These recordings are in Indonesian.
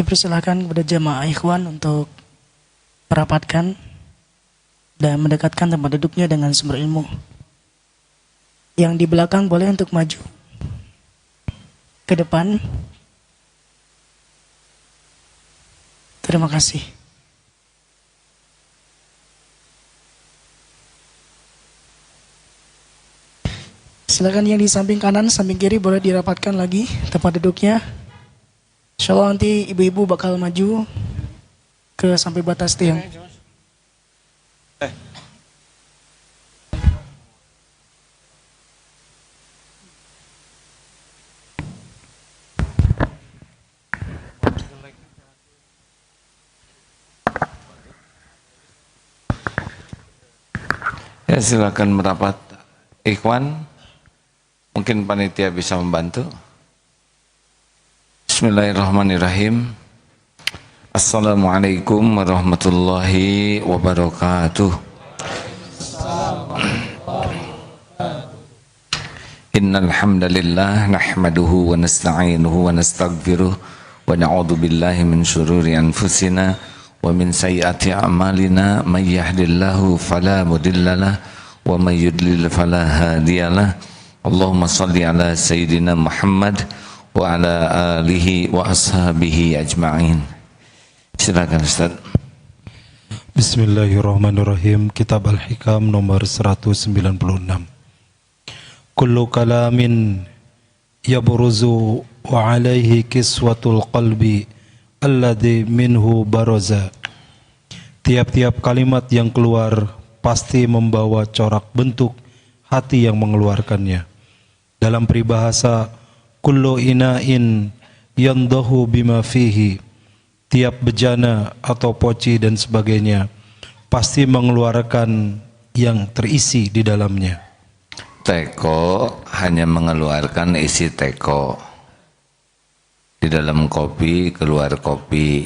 persilahkan kepada jamaah ikhwan untuk merapatkan dan mendekatkan tempat duduknya dengan sumber ilmu. Yang di belakang boleh untuk maju ke depan. Terima kasih. Silakan yang di samping kanan, samping kiri boleh dirapatkan lagi tempat duduknya. Insyaallah nanti ibu-ibu bakal maju ke sampai batas tiang. Ya, silakan merapat. Ikhwan, mungkin panitia bisa membantu. Bismillahirrahmanirrahim. Assalamualaikum warahmatullahi wabarakatuh. Innal hamdalillah nahmaduhu wa nasta'inuhu wa nastaghfiruh wa na'udzu billahi min syururi anfusina wa min sayyiati a'malina may yahdihillahu fala mudhillalah wa may yudlil fala hadiyalah. Allahumma shalli ala sayyidina Muhammad wa ala alihi wa ashabihi ajma'in. Silakan Ustaz. Bismillahirrahmanirrahim. Kitab Al-Hikam nomor 196. Kullu kalamin yabruzu wa alaihi kiswatul qalbi alladhi minhu baraza. Tiap-tiap kalimat yang keluar pasti membawa corak bentuk hati yang mengeluarkannya. Dalam peribahasa, kullu ina'in yandahu bima fihi. Tiap bejana atau poci dan sebagainya pasti mengeluarkan yang terisi di dalamnya. Teko hanya mengeluarkan isi teko. Di dalam kopi keluar kopi,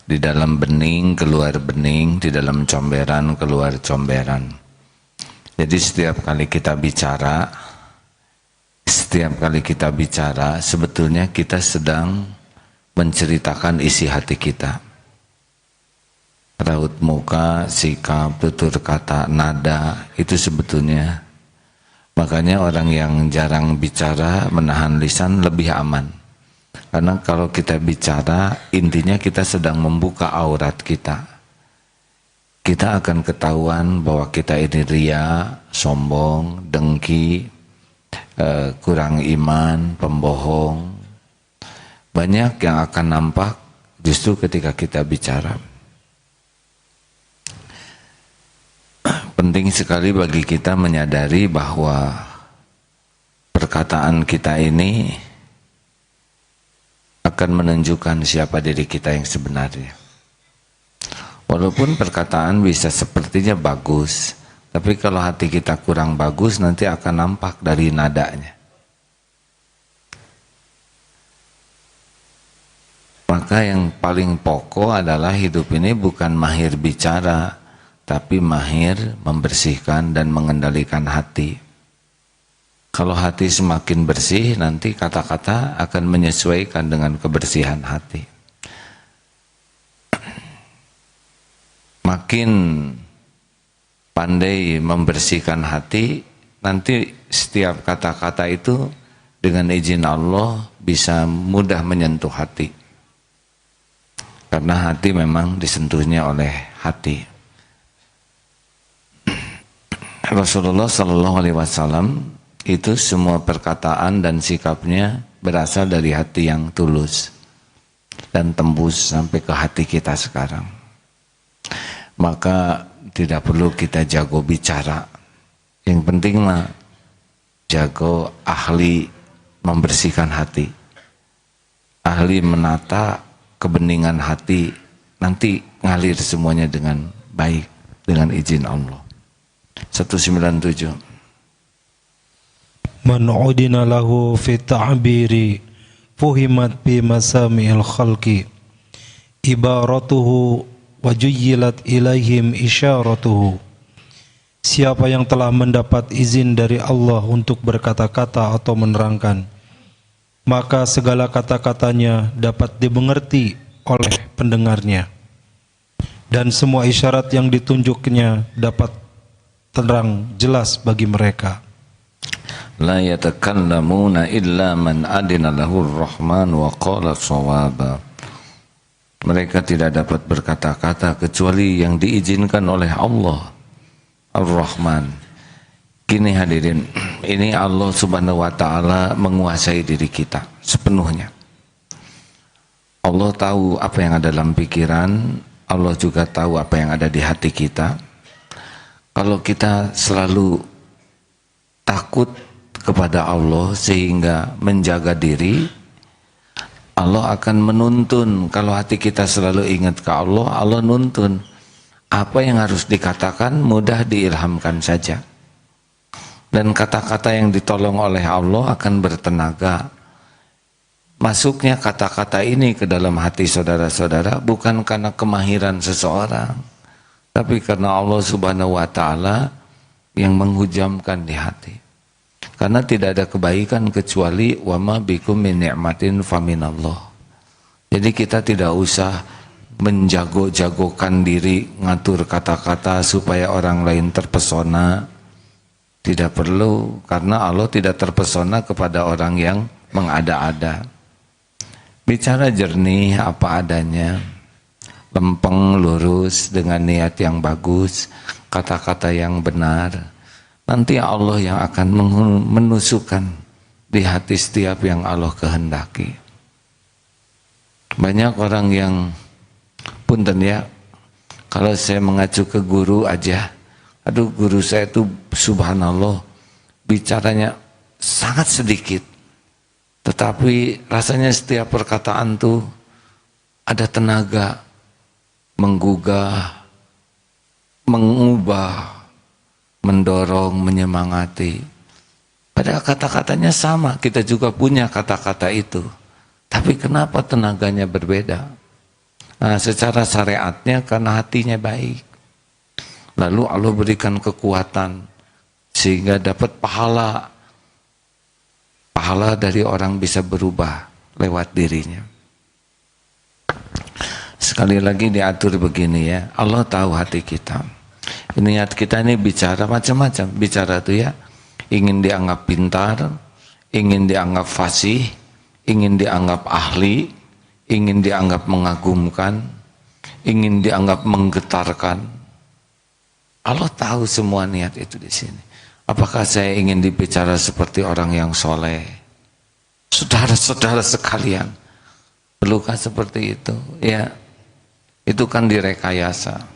di dalam bening keluar bening, di dalam comberan keluar comberan. Jadi setiap kali kita bicara, sebetulnya kita sedang menceritakan isi hati kita. Raut muka, sikap, tutur kata, nada, itu sebetulnya. Makanya orang yang jarang bicara, menahan lisan lebih aman. Karena kalau kita bicara, intinya kita sedang membuka aurat kita. Kita akan ketahuan bahwa kita ini ria, sombong, dengki, kurang iman, pembohong. Banyak yang akan nampak justru ketika kita bicara. Penting sekali bagi kita menyadari bahwa perkataan kita ini akan menunjukkan siapa diri kita yang sebenarnya. Walaupun perkataan bisa sepertinya bagus, tapi kalau hati kita kurang bagus nanti akan nampak dari nadanya. Maka yang paling pokok adalah hidup ini bukan mahir bicara, tapi mahir membersihkan dan mengendalikan hati. Kalau hati semakin bersih, nanti kata-kata akan menyesuaikan dengan kebersihan hati. Makin pandai membersihkan hati, nanti setiap kata-kata itu dengan izin Allah bisa mudah menyentuh hati. Karena hati memang disentuhnya oleh hati. Rasulullah SAW itu semua perkataan dan sikapnya berasal dari hati yang tulus dan tembus sampai ke hati kita sekarang. Maka tidak perlu kita jago bicara. Yang penting mah jago ahli membersihkan hati, ahli menata kebeningan hati, nanti ngalir semuanya dengan baik dengan izin Allah. 197. Man udina lahu fi ta'biri fuhimat bi masami'il khalqi ibaratuhu wa juyyilat ilaihim isyaratuhu. Siapa yang telah mendapat izin dari Allah untuk berkata-kata atau menerangkan, maka segala kata-katanya dapat dimengerti oleh pendengarnya, dan semua isyarat yang ditunjuknya dapat terang jelas bagi mereka. La yatakallamuna illa man adina lahur rahman wa qala shawaba. Mereka tidak dapat berkata-kata kecuali yang diizinkan oleh Allah Ar-Rahman. Kini hadirin, ini Allah Subhanahu wa taala menguasai diri kita sepenuhnya. Allah tahu apa yang ada dalam pikiran, Allah juga tahu apa yang ada di hati kita. Kalau kita selalu takut kepada Allah sehingga menjaga diri, Allah akan menuntun. Kalau hati kita selalu ingat ke Allah, Allah nuntun. Apa yang harus dikatakan mudah diilhamkan saja. Dan kata-kata yang ditolong oleh Allah akan bertenaga. Masuknya kata-kata ini ke dalam hati saudara-saudara bukan karena kemahiran seseorang, tapi karena Allah Subhanahu wa taala yang menghujamkan di hati. Karena tidak ada kebaikan kecuali wa ma bikum min ni'matin faminallah. Jadi kita tidak usah menjago-jagokan diri, ngatur kata-kata supaya orang lain terpesona. Tidak perlu, karena Allah tidak terpesona kepada orang yang mengada-ada. Bicara jernih apa adanya, lempeng lurus dengan niat yang bagus, kata-kata yang benar. Nanti Allah yang akan menusukkan di hati setiap yang Allah kehendaki. Banyak orang yang punten ya, kalau saya mengacu ke guru aja, aduh guru saya itu subhanallah bicaranya sangat sedikit, tetapi rasanya setiap perkataan tuh ada tenaga menggugah, mengubah, mendorong, menyemangati. Padahal kata-katanya sama, kita juga punya kata-kata itu. Tapi kenapa tenaganya berbeda? Nah, secara syariatnya karena hatinya baik. Lalu Allah berikan kekuatan sehingga dapat pahala. Pahala dari orang bisa berubah lewat dirinya. Sekali lagi diatur begini ya, Allah tahu hati kita. Niat kita ini bicara macam-macam. Bicara itu ya, ingin dianggap pintar, ingin dianggap fasih, ingin dianggap ahli, ingin dianggap mengagumkan, ingin dianggap menggetarkan. Allah tahu semua niat itu di sini. Apakah saya ingin dibicara seperti orang yang soleh? Saudara-saudara sekalian, perlukah seperti itu? Ya, itu kan direkayasa.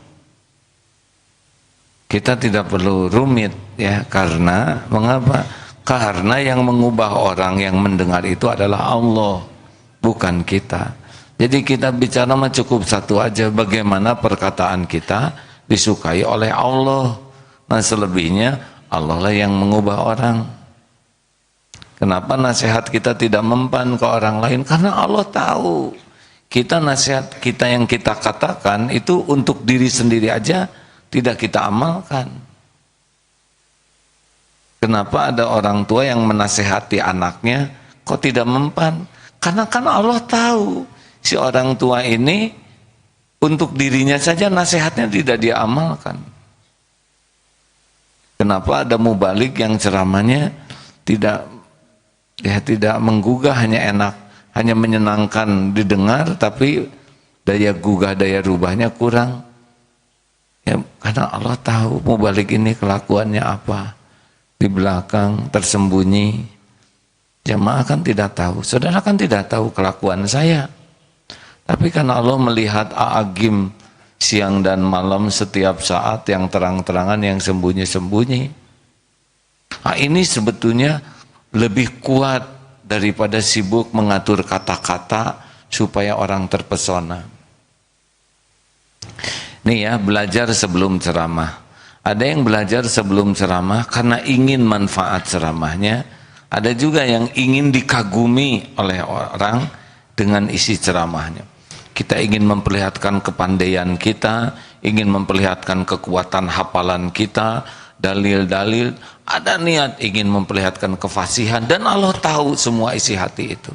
Kita tidak perlu rumit ya, karena mengapa? Karena yang mengubah orang yang mendengar itu adalah Allah, bukan kita. Jadi kita bicara mah cukup satu aja, bagaimana perkataan kita disukai oleh Allah. Nah selebihnya Allah lah yang mengubah orang. Kenapa nasihat kita tidak mempan ke orang lain? Karena Allah tahu kita nasihat kita yang kita katakan itu untuk diri sendiri aja tidak kita amalkan. Kenapa ada orang tua yang menasehati anaknya kok tidak mempan? Karena kan Allah tahu si orang tua ini untuk dirinya saja nasihatnya tidak dia amalkan. Kenapa ada mubalik yang ceramahnya tidak menggugah, hanya enak, hanya menyenangkan didengar, tapi daya gugah, daya rubahnya kurang. Ya, karena Allah tahu mubalik ini kelakuannya apa di belakang tersembunyi. Jamaah kan tidak tahu, saudara kan tidak tahu kelakuan saya. Tapi karena Allah melihat a'agim siang dan malam setiap saat, yang terang-terangan, yang sembunyi-sembunyi. Nah, ini sebetulnya lebih kuat daripada sibuk mengatur kata-kata supaya orang terpesona. Nih ya, belajar sebelum ceramah. Ada yang belajar sebelum ceramah karena ingin manfaat ceramahnya. Ada juga yang ingin dikagumi oleh orang dengan isi ceramahnya. Kita ingin memperlihatkan kepandaian kita, ingin memperlihatkan kekuatan hafalan kita, dalil-dalil. Ada niat ingin memperlihatkan kefasihan, dan Allah tahu semua isi hati itu.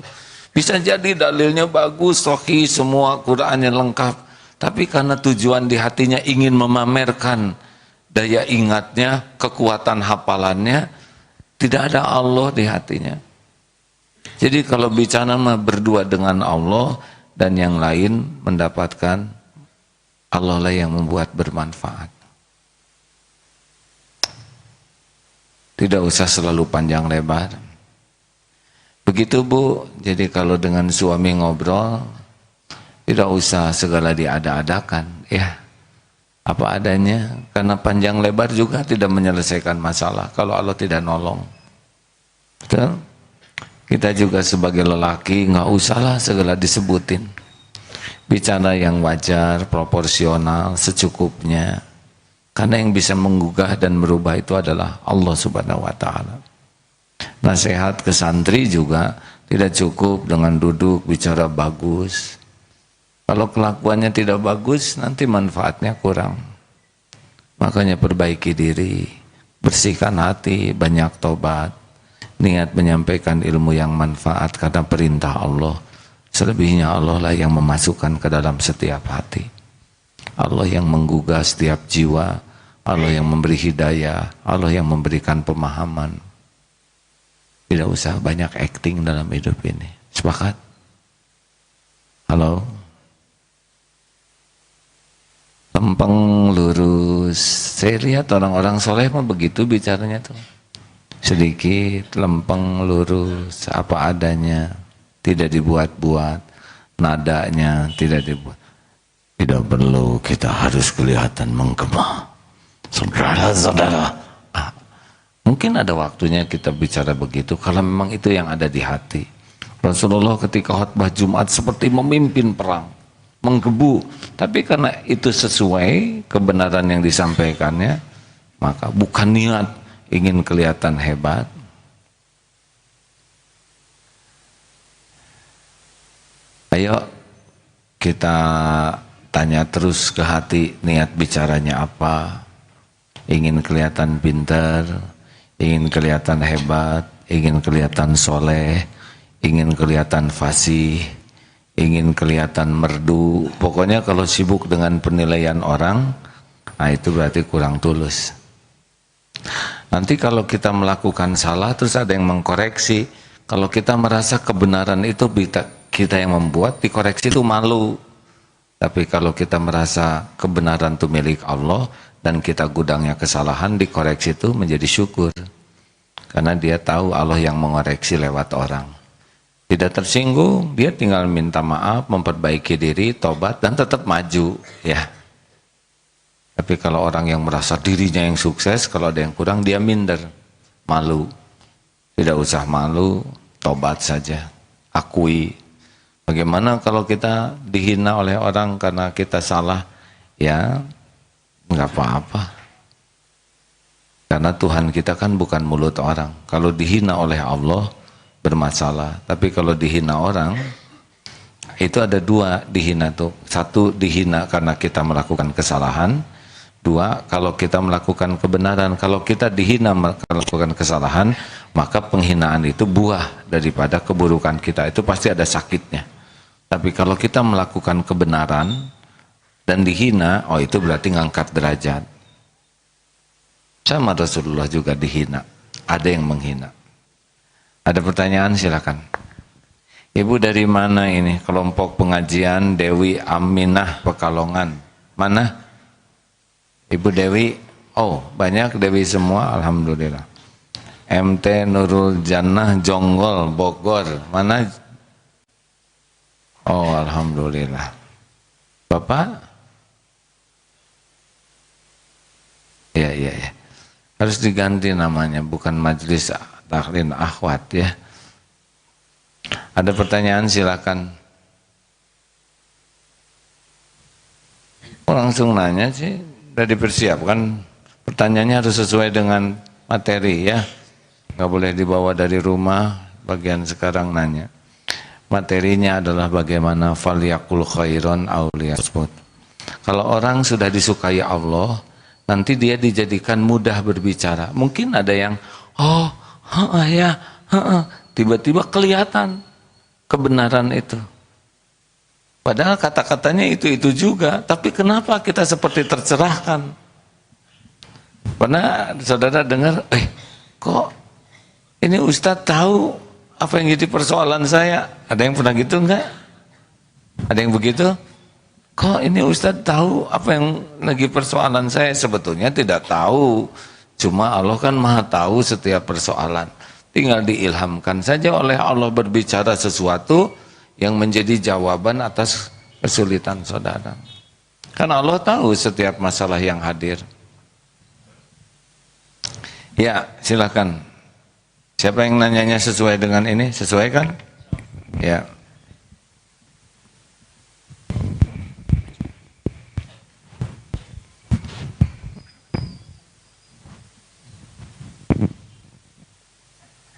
Bisa jadi dalilnya bagus, sahih, semua Qur'annya lengkap. Tapi karena tujuan di hatinya ingin memamerkan daya ingatnya, kekuatan hafalannya, tidak ada Allah di hatinya. Jadi kalau bicara berdua dengan Allah dan yang lain mendapatkan, Allah lah yang membuat bermanfaat. Tidak usah selalu panjang lebar. Begitu Bu, jadi kalau dengan suami ngobrol, tidak usah segala diada-adakan, ya. Apa adanya, karena panjang lebar juga tidak menyelesaikan masalah kalau Allah tidak nolong. Betul? Kita juga sebagai lelaki nggak usahlah segala disebutin. Bicara yang wajar, proporsional, secukupnya. Karena yang bisa menggugah dan merubah itu adalah Allah Subhanahu wa Ta'ala. Nasihat ke santri juga tidak cukup dengan duduk bicara bagus. Kalau kelakuannya tidak bagus, nanti manfaatnya kurang. Makanya perbaiki diri, bersihkan hati, banyak tobat, niat menyampaikan ilmu yang manfaat karena perintah Allah. Selebihnya Allah lah yang memasukkan ke dalam setiap hati. Allah yang menggugah setiap jiwa, Allah yang memberi hidayah, Allah yang memberikan pemahaman. Tidak usah banyak acting dalam hidup ini. Sepakat? Halo? Lempeng lurus. Saya lihat orang-orang soleh mah begitu bicaranya tuh. Sedikit, lempeng lurus, apa adanya. Tidak dibuat-buat. Nadanya tidak dibuat. Tidak perlu kita harus kelihatan menggema. Saudara-saudara. Mungkin ada waktunya kita bicara begitu kalau memang itu yang ada di hati. Rasulullah ketika khutbah Jumat seperti memimpin perang, menggebu. Tapi karena itu sesuai kebenaran yang disampaikannya, maka bukan niat ingin kelihatan hebat. Ayo kita tanya terus ke hati, niat bicaranya apa. Ingin kelihatan pintar, ingin kelihatan hebat, ingin kelihatan soleh, ingin kelihatan fasih, ingin kelihatan merdu. Pokoknya kalau sibuk dengan penilaian orang, nah itu berarti kurang tulus. Nanti kalau kita melakukan salah terus ada yang mengkoreksi, kalau kita merasa kebenaran itu kita yang membuat, dikoreksi itu malu. Tapi kalau kita merasa kebenaran itu milik Allah dan kita gudangnya kesalahan, dikoreksi itu menjadi syukur. Karena dia tahu Allah yang mengoreksi lewat orang. Tidak tersinggung, dia tinggal minta maaf, memperbaiki diri, tobat, dan tetap maju. Ya. Tapi kalau orang yang merasa dirinya yang sukses, kalau ada yang kurang, dia minder, malu. Tidak usah malu, tobat saja, akui. Bagaimana kalau kita dihina oleh orang karena kita salah? Ya, nggak apa-apa. Karena Tuhan kita kan bukan mulut orang. Kalau dihina oleh Allah, bermasalah. Tapi kalau dihina orang, itu ada dua dihina tuh. Satu, dihina karena kita melakukan kesalahan. Dua, kalau kita melakukan kebenaran. Kalau kita dihina melakukan kesalahan, maka penghinaan itu buah daripada keburukan kita. Itu pasti ada sakitnya. Tapi kalau kita melakukan kebenaran dan dihina, oh itu berarti ngangkat derajat. Sama Rasulullah juga dihina. Ada yang menghina. Ada pertanyaan silakan. Ibu dari mana ini? Kelompok pengajian Dewi Aminah Pekalongan. Mana? Ibu Dewi. Oh, banyak Dewi semua. Alhamdulillah. MT Nurul Jannah Jonggol Bogor. Mana? Oh, alhamdulillah. Bapak? Ya. Harus diganti namanya, bukan Majelis Taklim Akhwat ya. Ada pertanyaan silakan. Oh, langsung nanya sih, udah dipersiapkan. Pertanyaannya harus sesuai dengan materi ya. Nggak boleh dibawa dari rumah, bagian sekarang nanya. Materinya adalah bagaimana falyaqul khairan aw liyasmut. Kalau orang sudah disukai Allah, nanti dia dijadikan mudah berbicara. Mungkin ada yang tiba-tiba kelihatan kebenaran itu. Padahal kata-katanya itu juga, tapi kenapa kita seperti tercerahkan? Pernah saudara dengar, kok ini Ustadz tahu apa yang jadi persoalan saya? Ada yang pernah gitu enggak? Ada yang begitu? Kok ini Ustadz tahu apa yang lagi persoalan saya? Sebetulnya tidak tahu, cuma Allah kan maha tahu setiap persoalan. Tinggal diilhamkan saja oleh Allah berbicara sesuatu yang menjadi jawaban atas kesulitan saudara. Karena Allah tahu setiap masalah yang hadir. Ya, silakan. Siapa yang nanyanya sesuai dengan ini? Sesuai kan? Ya.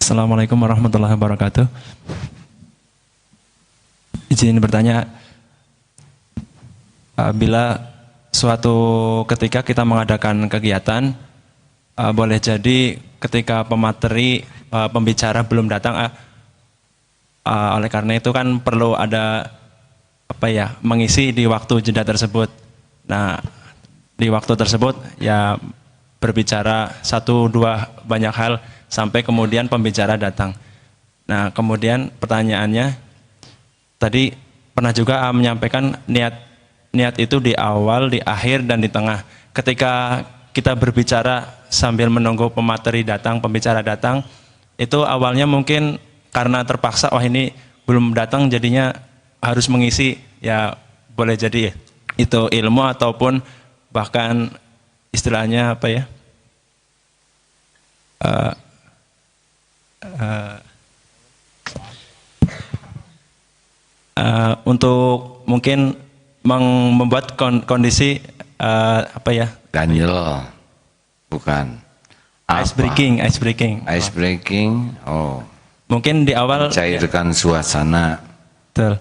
Assalamualaikum warahmatullahi wabarakatuh. Izin bertanya, bila suatu ketika kita mengadakan kegiatan, boleh jadi ketika pemateri, pembicara belum datang, oleh karena itu kan perlu ada mengisi di waktu jeda tersebut. Nah, di waktu tersebut ya berbicara 1, 2 banyak hal sampai kemudian pembicara datang. Nah, kemudian pertanyaannya, tadi pernah juga menyampaikan niat itu di awal, di akhir, dan di tengah. Ketika kita berbicara sambil menunggu pemateri datang, pembicara datang, itu awalnya mungkin karena terpaksa, ini belum datang jadinya harus mengisi, ya boleh jadi itu ilmu ataupun bahkan istilahnya untuk mungkin membuat kondisi Daniel, bukan ice breaking. Oh, mungkin di awal cairkan suasana. Betul.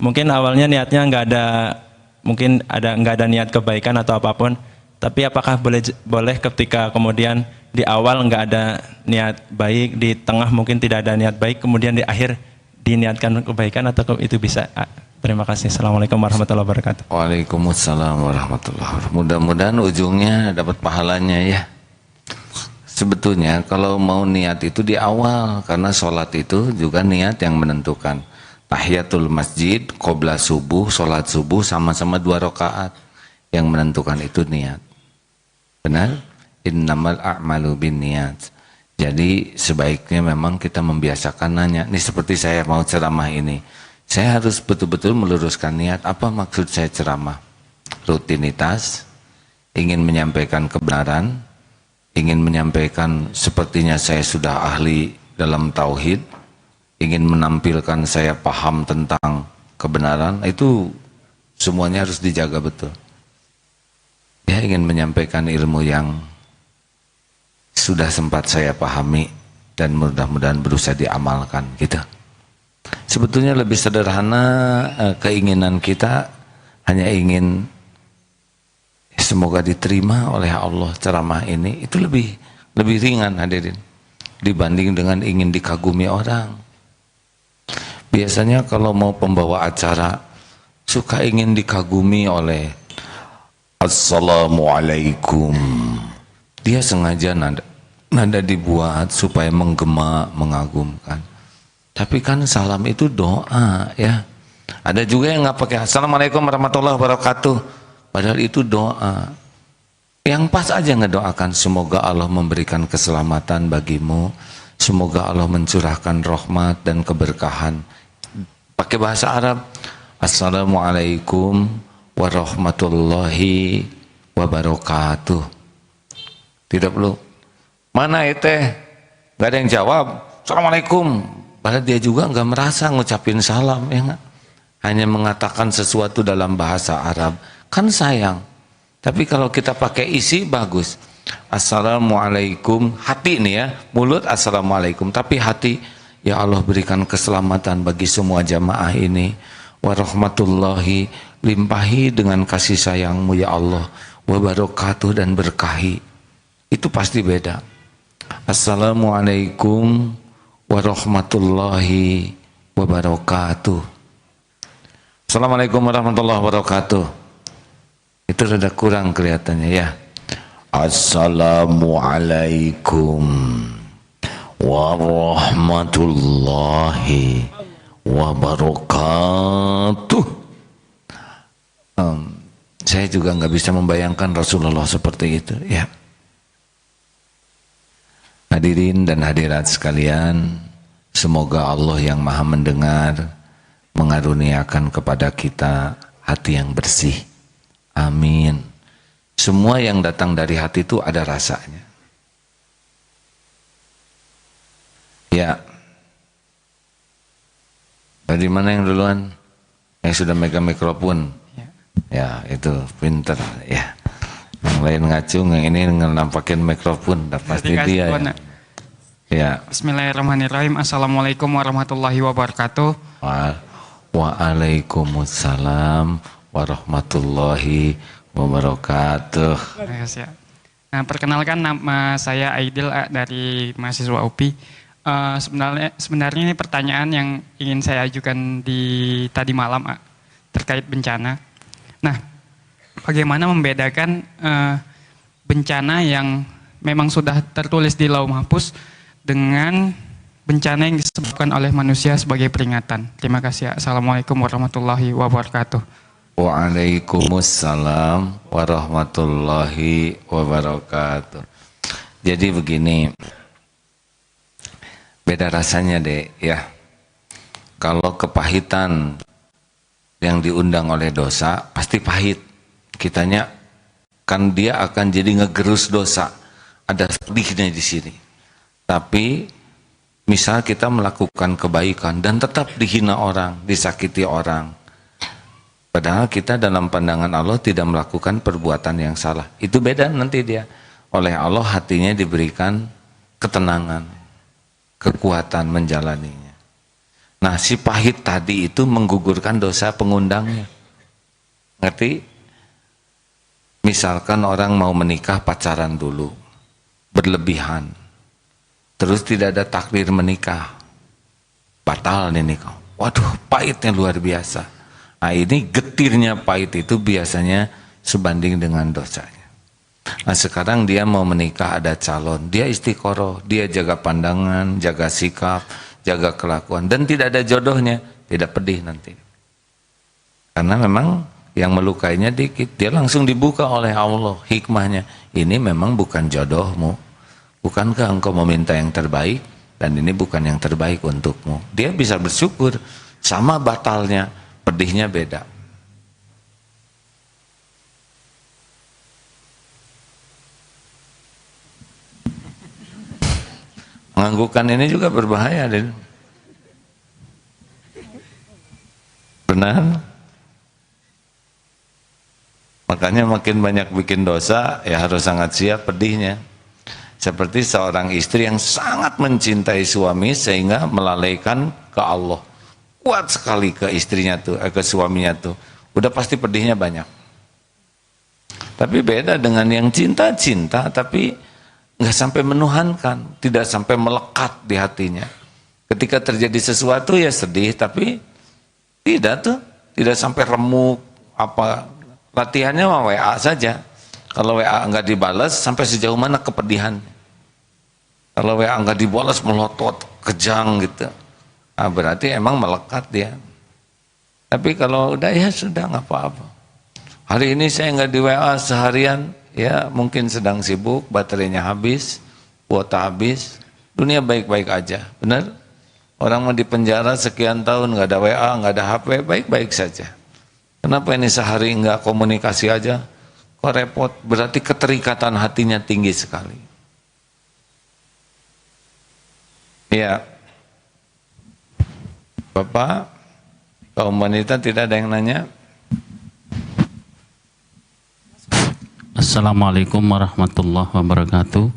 Mungkin awalnya niatnya nggak ada niat kebaikan atau apapun, tapi apakah boleh ketika kemudian di awal nggak ada niat baik, di tengah mungkin tidak ada niat baik, kemudian di akhir diniatkan kebaikan, atau itu bisa? Terima kasih. Assalamualaikum warahmatullahi wabarakatuh. Waalaikumsalam warahmatullahi wabarakatuh. Mudah-mudahan ujungnya dapat pahalanya ya. Sebetulnya kalau mau niat itu di awal, karena sholat itu juga niat yang menentukan. Tahiyatul masjid, qobla subuh, sholat subuh sama-sama 2 rakaat. Yang menentukan itu niat. Benar? Innamal a'malu binniyat. Jadi sebaiknya memang kita membiasakan nanya. Ini seperti saya mau ceramah ini. Saya harus betul-betul meluruskan niat. Apa maksud saya ceramah? Rutinitas, ingin menyampaikan kebenaran, ingin menyampaikan sepertinya saya sudah ahli dalam tauhid, ingin menampilkan saya paham tentang kebenaran, itu semuanya harus dijaga betul. Ya, ingin menyampaikan ilmu yang sudah sempat saya pahami dan mudah-mudahan berusaha diamalkan gitu. Sebetulnya lebih sederhana, keinginan kita hanya ingin semoga diterima oleh Allah ceramah ini, itu lebih ringan hadirin dibanding dengan ingin dikagumi orang. Biasanya kalau mau pembawa acara suka ingin dikagumi oleh Assalamualaikum. Dia sengaja nada dibuat supaya menggema, mengagumkan. Tapi kan salam itu doa ya. Ada juga yang nggak pakai Assalamualaikum warahmatullahi wabarakatuh, padahal itu doa. Yang pas aja ngedoakan semoga Allah memberikan keselamatan bagimu, semoga Allah mencurahkan rahmat dan keberkahan. Pakai bahasa Arab, Assalamualaikum warahmatullahi wabarakatuh. Tidak perlu mana itu? Gak ada yang jawab Assalamualaikum, padahal dia juga nggak merasa ngucapin salam ya gak? Hanya mengatakan sesuatu dalam bahasa Arab, kan sayang. Tapi kalau kita pakai isi bagus. Assalamualaikum, hati nih ya, mulut Assalamualaikum, tapi hati, ya Allah berikan keselamatan bagi semua jamaah ini, warahmatullahi, limpahi dengan kasih sayangmu ya Allah, wabarakatuh, dan berkahi. Itu pasti beda. Assalamualaikum warahmatullahi wabarakatuh. Assalamualaikum warahmatullahi wabarakatuh. Itu rada kurang kelihatannya ya. Assalamualaikum warahmatullahi wabarakatuh. Saya juga nggak bisa membayangkan Rasulullah seperti itu ya. Hadirin dan hadirat sekalian, semoga Allah yang maha mendengar mengaruniakan kepada kita hati yang bersih. Amin. Semua yang datang dari hati itu ada rasanya. Ya. Dari mana yang duluan? Yang sudah megang mikrofon. Ya, itu pinter ya. Yang lain ngacung, yang ini nampakin mikrofon, pasti dia ya. Ya. Bismillahirrahmanirrahim. Assalamualaikum warahmatullahi wabarakatuh. Waalaikumsalam warahmatullahi wabarakatuh. Nah, perkenalkan nama saya Aidil dari mahasiswa UPI. Sebenarnya ini pertanyaan yang ingin saya ajukan di tadi malam terkait bencana. Nah, bagaimana membedakan bencana yang memang sudah tertulis di Lauh Mahfuz dengan bencana yang disebabkan oleh manusia sebagai peringatan? Terima kasih. Assalamualaikum warahmatullahi wabarakatuh. Waalaikumsalam warahmatullahi wabarakatuh. Jadi begini, beda rasanya deh ya. Kalau kepahitan yang diundang oleh dosa pasti pahit. Kitanya kan dia akan jadi ngegerus dosa. Ada pedihnya di sini. Tapi misal kita melakukan kebaikan dan tetap dihina orang, disakiti orang. Padahal kita dalam pandangan Allah tidak melakukan perbuatan yang salah. Itu beda nanti dia. Oleh Allah hatinya diberikan ketenangan, kekuatan menjalaninya. Nah, si pahit tadi itu menggugurkan dosa pengundangnya. Ngerti? Misalkan orang mau menikah pacaran dulu, berlebihan. Terus tidak ada takdir menikah. Batal nih nikah. Waduh, pahitnya luar biasa. Nah, ini getirnya pahit itu biasanya sebanding dengan dosanya. Nah, sekarang dia mau menikah, ada calon, dia istiqoroh, dia jaga pandangan, jaga sikap, jaga kelakuan, dan tidak ada jodohnya, tidak pedih nanti. Karena memang yang melukainya dikit, dia langsung dibuka oleh Allah hikmahnya. Ini memang bukan jodohmu, bukankah engkau meminta yang terbaik, dan ini bukan yang terbaik untukmu. Dia bisa bersyukur, sama batalnya, pedihnya beda. Menganggukkan ini juga berbahaya, Den. Benar? Makanya makin banyak bikin dosa, ya harus sangat siap pedihnya. Seperti seorang istri yang sangat mencintai suami sehingga melalaikan ke Allah. Kuat sekali ke istrinya tuh, ke suaminya tuh. Udah pasti pedihnya banyak. Tapi beda dengan yang cinta-cinta, tapi nggak sampai menuhankan, tidak sampai melekat di hatinya. Ketika terjadi sesuatu ya sedih, tapi tidak sampai remuk apa. Latihannya mah WA saja. Kalau WA nggak dibalas, sampai sejauh mana kepedihan. Kalau WA nggak dibalas melotot, kejang gitu. Nah, berarti emang melekat dia. Tapi kalau udah ya sudah nggak apa-apa. Hari ini saya nggak di WA seharian. Ya mungkin sedang sibuk, baterainya habis, kuota habis, dunia baik-baik aja, benar? Orang mau di penjara sekian tahun, nggak ada WA, nggak ada HP, baik-baik saja. Kenapa ini sehari nggak komunikasi aja? Kok repot? Berarti keterikatan hatinya tinggi sekali. Ya, Bapak, kaum wanita tidak ada yang nanya? Assalamualaikum warahmatullahi wabarakatuh.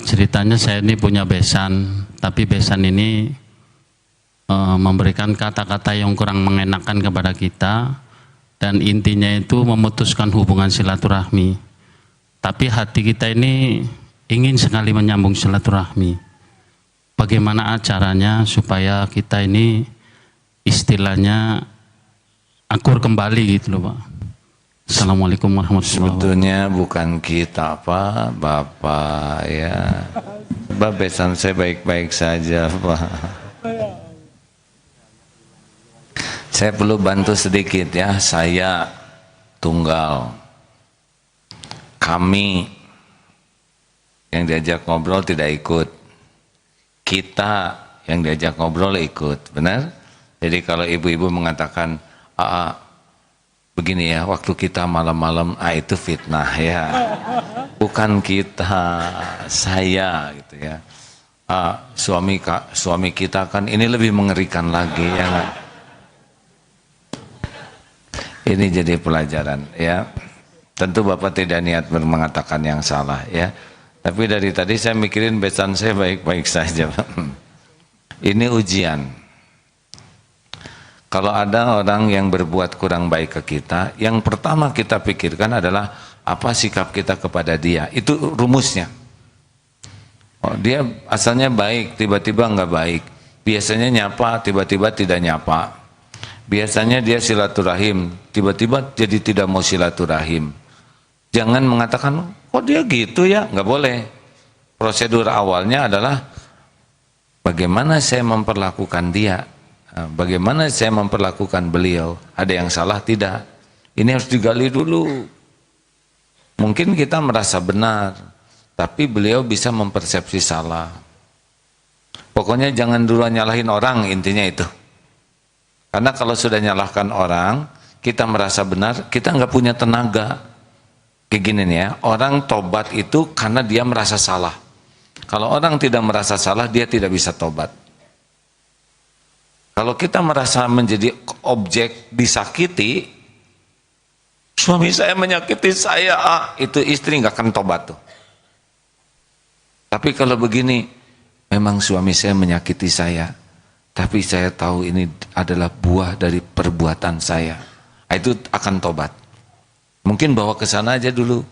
Ceritanya saya ini punya besan, tapi besan ini memberikan kata-kata yang kurang mengenakan kepada kita, dan intinya itu memutuskan hubungan silaturahmi. Tapi hati kita ini ingin sekali menyambung silaturahmi. bagaimana caranya supaya kita ini istilahnya akur kembali gitu loh Pak. Assalamualaikum warahmatullahi wabarakatuh. Sebetulnya bukan kita Pak, Bapak ya. Besan saya baik-baik saja Pak. Saya perlu bantu sedikit ya. Saya tunggal. Kami yang diajak ngobrol tidak ikut. Kita yang diajak ngobrol ikut. Benar? Jadi kalau ibu-ibu mengatakan begini ya, waktu kita malam-malam itu fitnah ya. Bukan kita, saya gitu ya. Suami kita kan ini lebih mengerikan lagi ya nggak? Ini jadi pelajaran ya. Tentu Bapak tidak niat mengatakan yang salah ya. Tapi dari tadi saya mikirin besan saya baik-baik saja. Ini ujian. Kalau ada orang yang berbuat kurang baik ke kita, yang pertama kita pikirkan adalah apa sikap kita kepada dia. Itu rumusnya. Oh, dia asalnya baik, tiba-tiba nggak baik. Biasanya nyapa, tiba-tiba tidak nyapa. Biasanya dia silaturahim, tiba-tiba jadi tidak mau silaturahim. Jangan mengatakan, kok dia gitu ya? Nggak boleh. Prosedur awalnya adalah bagaimana saya memperlakukan dia. Bagaimana saya memperlakukan beliau? Ada yang salah tidak? Ini harus digali dulu. Mungkin kita merasa benar, tapi beliau bisa mempersepsi salah. Pokoknya jangan duluan nyalahin orang, intinya itu. Karena kalau sudah nyalahkan orang, kita merasa benar, kita nggak punya tenaga. Kayak gini nih ya, orang tobat itu karena dia merasa salah. Kalau orang tidak merasa salah, dia tidak bisa tobat. Kalau kita merasa menjadi objek disakiti, suami saya menyakiti saya, itu istri nggak akan tobat tuh. Tapi kalau begini, memang suami saya menyakiti saya, tapi saya tahu ini adalah buah dari perbuatan saya, itu akan tobat. Mungkin bawa ke sana aja dulu.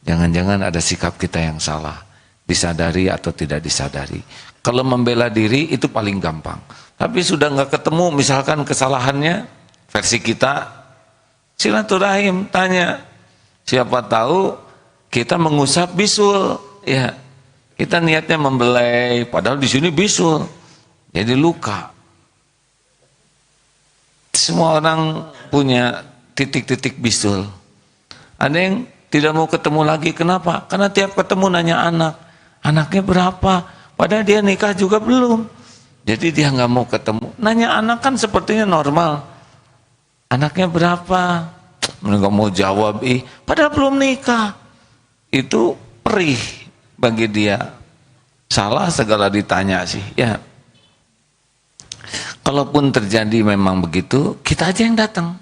Jangan-jangan ada sikap kita yang salah, disadari atau tidak disadari. Kalau membela diri itu paling gampang. Tapi sudah nggak ketemu misalkan kesalahannya, versi kita, silaturahim, tanya. Siapa tahu kita mengusap bisul, ya kita niatnya membelai, padahal di sini bisul, jadi luka. Semua orang punya titik-titik bisul. Ada yang tidak mau ketemu lagi, kenapa? Karena tiap ketemu nanya anak, anaknya berapa? Padahal dia nikah juga belum. Jadi dia nggak mau ketemu. Nanya anak kan sepertinya normal. Anaknya berapa? Nggak mau jawab, padahal belum nikah. Itu perih bagi dia. Salah segala ditanya sih. Ya. Kalaupun terjadi memang begitu, kita aja yang datang.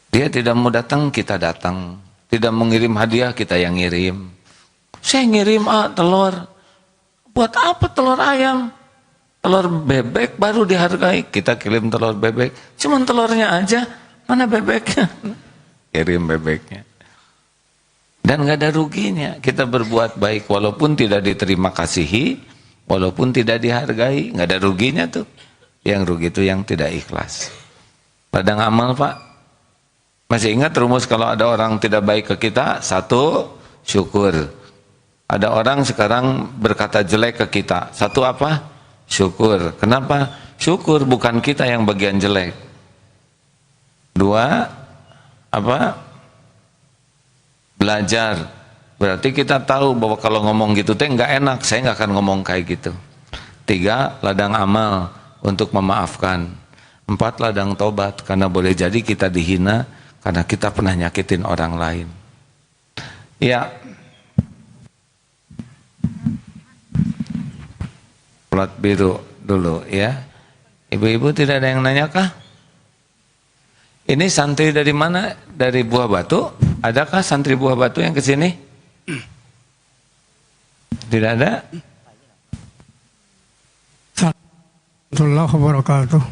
Dia tidak mau datang, kita datang. Tidak mengirim hadiah, kita yang ngirim. Saya ngirim telur. Buat apa telur ayam? Telur bebek baru dihargai. Kita kirim telur bebek. Cuman telurnya aja. Mana bebeknya? Kirim bebeknya. Dan nggak ada ruginya. Kita berbuat baik walaupun tidak diterima kasihi, walaupun tidak dihargai, nggak ada ruginya tuh. Yang rugi itu yang tidak ikhlas. Ladang amal Pak. Masih ingat rumus kalau ada orang tidak baik ke kita? 1, syukur. Ada orang sekarang berkata jelek ke kita. 1 apa? Syukur. Kenapa? Syukur, bukan kita yang bagian jelek. 2, apa? Belajar. Berarti kita tahu bahwa kalau ngomong gitu teh nggak enak, saya nggak akan ngomong kayak gitu. 3, ladang amal untuk memaafkan. 4, ladang tobat, karena boleh jadi kita dihina karena kita pernah nyakitin orang lain. Ya. Plat biru dulu ya. Ibu-ibu tidak ada yang nanya kah? Ini santri dari mana? Dari Buah Batu? Adakah santri Buah Batu yang ke sini? Tidak ada? Assalamualaikum warahmatullahi wabarakatuh.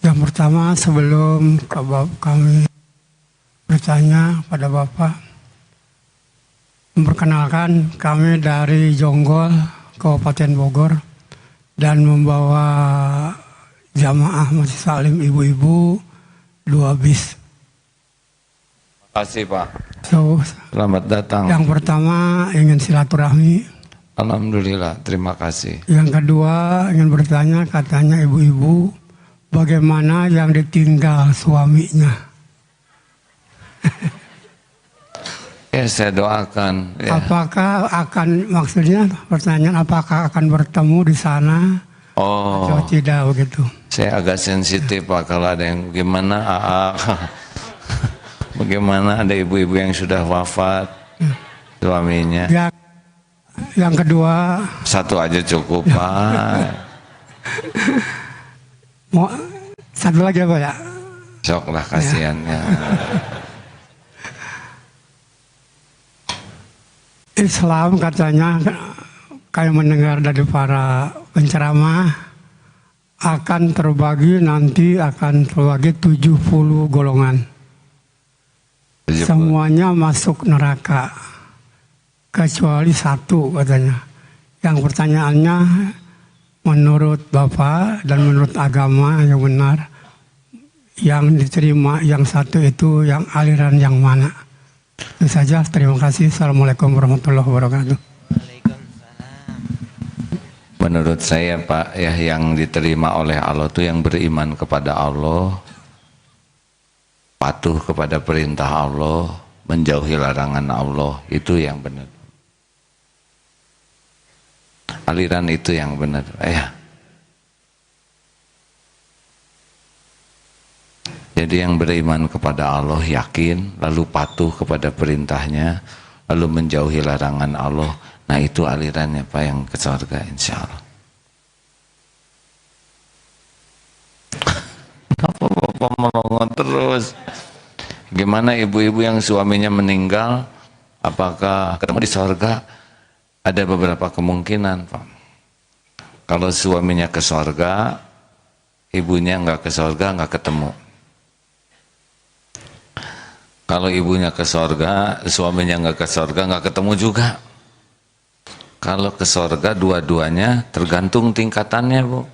Yang pertama sebelum kami bertanya pada Bapak, Memperkenalkan, kami dari Jonggol, Kabupaten Bogor, dan membawa jamaah Masjid Salim ibu-ibu 2 bis. Terima kasih Pak. Selamat datang. Yang pertama ingin silaturahmi. Alhamdulillah, terima kasih. Yang kedua ingin bertanya, katanya ibu-ibu, bagaimana yang ditinggal suaminya? Ya, saya doakan. Ya. Apakah akan, maksudnya pertanyaan, apakah akan bertemu di sana? Oh, Atau tidak begitu? saya agak sensitif Pak kalau ada yang gimana, bagaimana ada ibu-ibu yang sudah wafat suaminya. Yang kedua, Satu aja cukup Pak. mau satu lagi apa ya? Sok lah kasihannya. Islam katanya, kayak mendengar dari para penceramah, akan terbagi 70 golongan. Semuanya masuk neraka kecuali 1 katanya. Yang pertanyaannya, menurut Bapak dan menurut agama yang benar, yang diterima yang 1 itu yang aliran yang mana? Itu saja, terima kasih. Assalamualaikum warahmatullahi wabarakatuh. Menurut saya Pak, ya yang diterima oleh Allah itu yang beriman kepada Allah, patuh kepada perintah Allah, menjauhi larangan Allah, itu yang benar. Aliran itu yang benar. Jadi yang beriman kepada Allah, yakin, lalu patuh kepada perintahnya, lalu menjauhi larangan Allah. Nah itu alirannya Pak yang ke surga insya Allah. Kenapa Bapak melongo terus? Gimana ibu-ibu yang suaminya meninggal, apakah ketemu di surga? Ada beberapa kemungkinan Pak. Kalau suaminya ke surga, ibunya nggak ke surga, nggak ketemu. Kalau ibunya ke surga, suaminya nggak ke surga, nggak ketemu juga. Kalau ke surga dua-duanya tergantung tingkatannya Bu.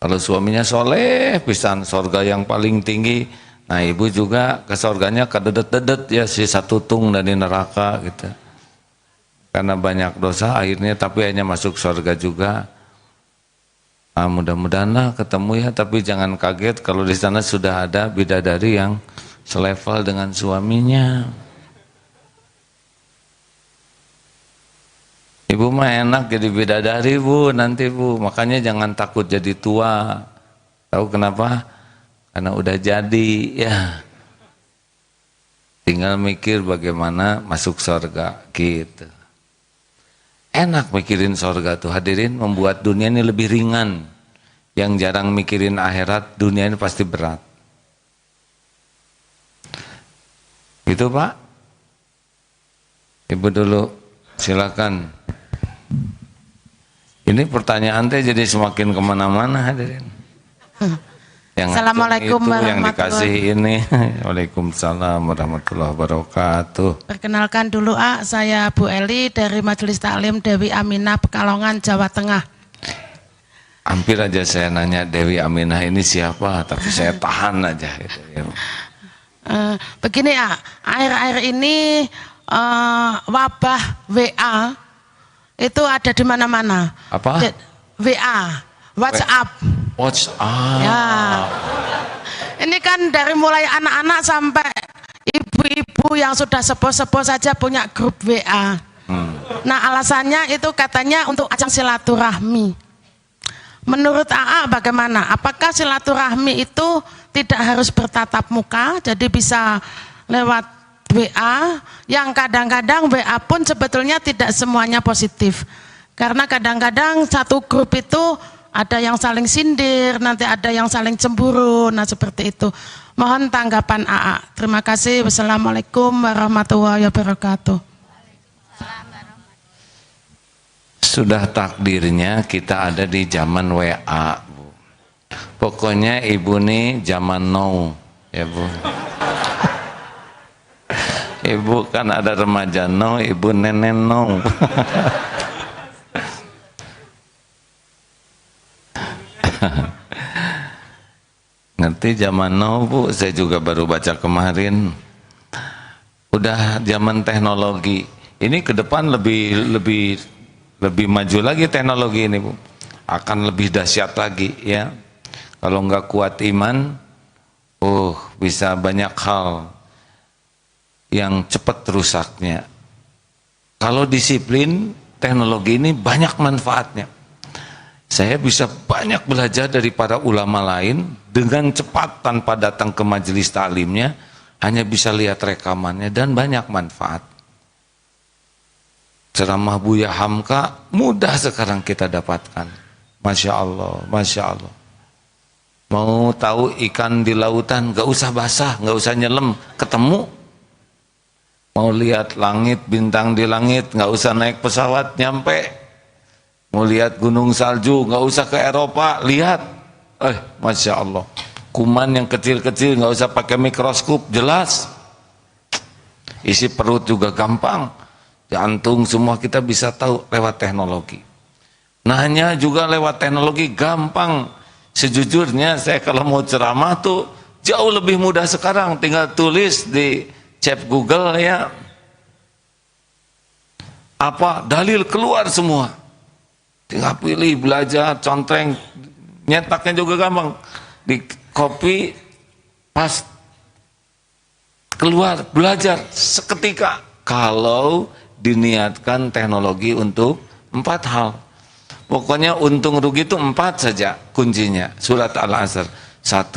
Kalau suaminya soleh, pisan surga yang paling tinggi. Nah ibu juga ke surganya kededet-dedet ya, si satu tung dari neraka gitu. Karena banyak dosa akhirnya, tapi hanya masuk surga juga. Nah, mudah-mudahan lah ketemu ya, tapi jangan kaget kalau di sana sudah ada bidadari yang selevel dengan suaminya. Ibu mah enak jadi bidadari Bu, nanti Bu. Makanya jangan takut jadi tua. Tahu kenapa? Karena udah jadi ya. Tinggal mikir bagaimana masuk surga gitu. Enak mikirin surga tuh hadirin, membuat dunia ini lebih ringan. Yang jarang mikirin akhirat, dunia ini pasti berat. Gitu Pak. Ibu dulu, silakan. Ini pertanyaan teh jadi semakin kemana-mana hadirin. Yang Assalamualaikum itu, yang warahmatullahi dikasih ini. Waalaikumsalam warahmatullahi wabarakatuh. Perkenalkan dulu saya Bu Eli dari Majelis Taklim Dewi Aminah Pekalongan, Jawa Tengah. Hampir aja saya nanya Dewi Aminah ini siapa, tapi saya tahan aja gitu ya. Begini akhir-akhir ini wabah WA itu ada di mana-mana. Apa? WA, WhatsApp. WhatsApp. Ya. Ini kan dari mulai anak-anak sampai ibu-ibu yang sudah sepuh-sepuh saja punya grup WA. Nah alasannya itu katanya untuk ajang silaturahmi. Menurut AA bagaimana? Apakah silaturahmi itu tidak harus bertatap muka, jadi bisa lewat WA, yang kadang-kadang WA pun sebetulnya tidak semuanya positif. Karena kadang-kadang satu grup itu ada yang saling sindir, nanti ada yang saling cemburu, nah seperti itu. Mohon tanggapan AA. Terima kasih. Wassalamualaikum warahmatullahi wabarakatuh. Sudah takdirnya kita ada di zaman WA, Bu. Pokoknya ibu nih zaman now, ya Bu. Ibu kan ada remaja no, ibu nenek no. Ngerti zaman now Bu, saya juga baru baca kemarin. Udah zaman teknologi. Ini ke depan lebih maju lagi teknologi ini Bu. Akan lebih dahsyat lagi ya. Kalau nggak kuat iman, bisa banyak hal yang cepat rusaknya. Kalau disiplin, teknologi ini banyak manfaatnya. Saya bisa banyak belajar dari para ulama lain dengan cepat tanpa datang ke majelis taklimnya, hanya bisa lihat rekamannya dan banyak manfaat. Ceramah Buya Hamka mudah sekarang kita dapatkan. Masya Allah, Masya Allah. Mau tahu ikan di lautan, gak usah basah, gak usah nyelam, ketemu. Mau lihat langit, bintang di langit, gak usah naik pesawat, nyampe. Mau lihat gunung salju, nggak usah ke Eropa, lihat. Masya Allah. Kuman yang kecil-kecil, nggak usah pakai mikroskop, jelas. Isi perut juga gampang. Jantung semua kita bisa tahu lewat teknologi. Nanya juga lewat teknologi gampang. Sejujurnya saya kalau mau ceramah tuh jauh lebih mudah sekarang. Tinggal tulis di chat Google ya. Apa dalil keluar semua. Tinggal pilih, belajar, contreng, nyetaknya juga gampang. Di copy, pas keluar, belajar seketika. Kalau diniatkan teknologi untuk 4 hal. Pokoknya untung rugi itu 4 saja kuncinya. Surat Al-Asr. 1,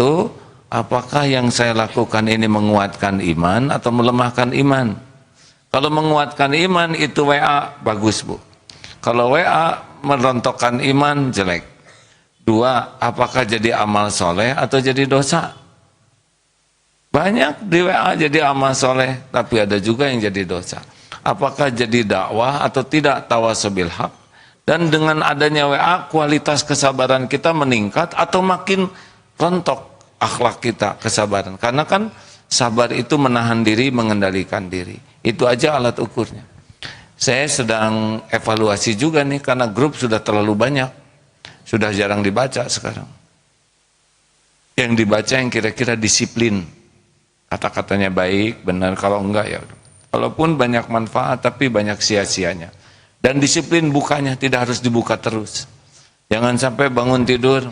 apakah yang saya lakukan ini menguatkan iman atau melemahkan iman? Kalau menguatkan iman itu WA, bagus Bu. Kalau WA merontokkan iman, jelek. 2, apakah jadi amal soleh atau jadi dosa? Banyak di WA jadi amal soleh, tapi ada juga yang jadi dosa. Apakah jadi dakwah atau tidak, tawasobil haq? Dan dengan adanya WA, kualitas kesabaran kita meningkat atau makin rontok akhlak kita, kesabaran. Karena kan sabar itu menahan diri, mengendalikan diri. Itu aja alat ukurnya. Saya sedang evaluasi juga nih karena grup sudah terlalu banyak. Sudah jarang dibaca sekarang. Yang dibaca yang kira-kira disiplin. Kata-katanya baik, benar, kalau enggak ya. Walaupun banyak manfaat tapi banyak sia-sianya. Dan disiplin bukanya tidak harus dibuka terus. Jangan sampai bangun tidur.